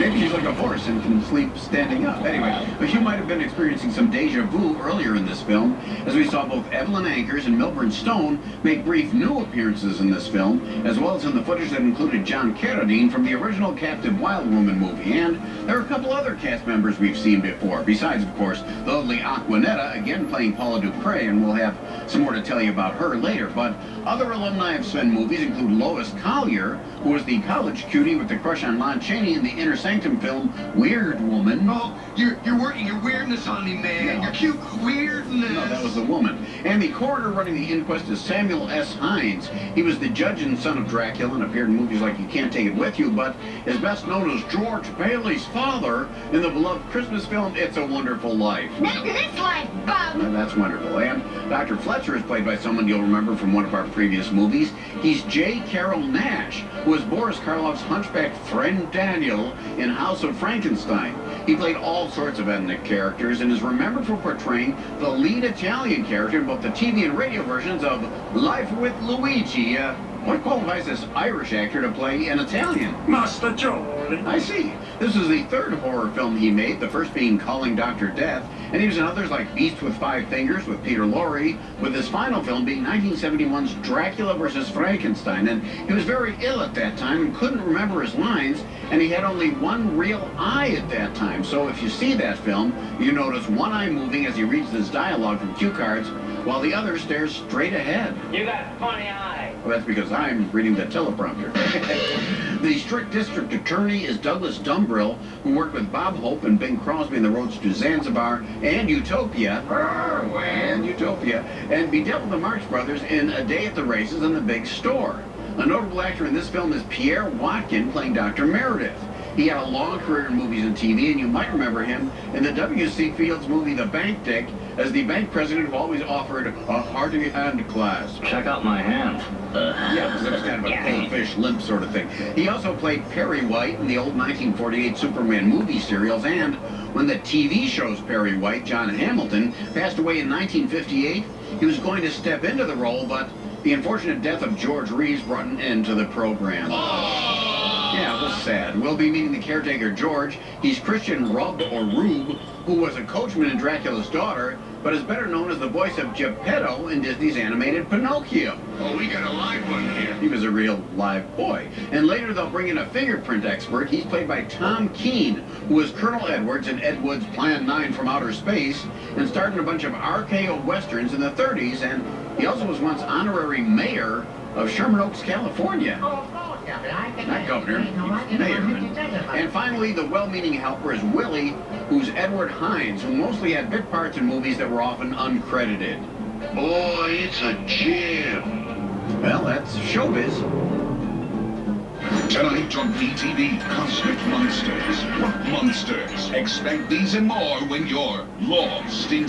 Maybe she's like a horse and can sleep standing up. Anyway, but you might have been experiencing some deja vu earlier in this film, as we saw both Evelyn Ankers and Milburn Stone make brief new appearances in this film, as well as in the footage that included John Carradine from the original Captive Wild Woman movie. And there are a couple other cast members we've seen before, besides, of course, the lovely Aquanetta, again playing Paula Dupre, and we'll have some more to tell you about her later. But other alumni of Sven movies include Lois Collier, who was the college cutie with the crush on Lon Chaney in the Inner Sanctum film Weird Woman. Oh, you're working your weirdness on me, man. No. Your cute weirdness. No, that was the woman. And the coroner running the inquest is Samuel S. Hines. He was the judge in Son of Dracula and appeared in movies like You Can't Take It With You, but is best known as George Paley's father in the beloved Christmas film It's a Wonderful Life. Back to this life, Bob. That's wonderful. And Dr. Fletcher is played by someone you'll remember from one of our previous movies. He's J. Carroll Nash, who was Boris Karloff's hunchback friend Daniel in House of Frankenstein. He played all sorts of ethnic characters and is remembered for portraying the lead Italian character in both the TV and radio versions of Life with Luigi. What qualifies this Irish actor to play an Italian? Master Joe. I see. This is the third horror film he made, the first being Calling Dr. Death, and he was in others like Beast with Five Fingers with Peter Lorre, with his final film being 1971's Dracula vs. Frankenstein. And he was very ill at that time and couldn't remember his lines, and he had only one real eye at that time. So if you see that film, you notice one eye moving as he reads his dialogue from cue cards, while the other stares straight ahead. You got a funny eye. Well, that's because I'm reading the teleprompter. The strict district attorney is Douglas Dumbrill, who worked with Bob Hope and Bing Crosby in The Roads to Zanzibar and Utopia, and bedeviled the Marx Brothers in A Day at the Races and The Big Store. A notable actor in this film is Pierre Watkin, playing Dr. Meredith. He had a long career in movies and TV, and you might remember him in the W.C. Fields movie The Bank Dick as the bank president who always offered a hearty hand clasp. Check out my hand. Yeah, because it was kind of a cold fish limp sort of thing. He also played Perry White in the old 1948 Superman movie serials, and when the TV show's Perry White, John Hamilton, passed away in 1958, he was going to step into the role, but the unfortunate death of George Reeves brought an end to the program. Yeah, it was sad. We'll be meeting the caretaker, George. He's Christian Rube, who was a coachman in Dracula's Daughter, but is better known as the voice of Geppetto in Disney's animated Pinocchio. Oh, we got a live one here. He was a real live boy. And later they'll bring in a fingerprint expert. He's played by Tom Keene, who was Colonel Edwards in Ed Wood's Plan 9 from Outer Space, and starred in a bunch of RKO westerns in the 30s, and he also was once honorary mayor of Sherman Oaks, California. Not governor, mayor. And finally, the well-meaning helper is Willie, who's Edward Hines, who mostly had bit parts in movies that were often uncredited. Boy, it's a gem. Well, that's showbiz. Tonight on VTV, Cosmic Monsters. What monsters? Expect these and more when you're lost in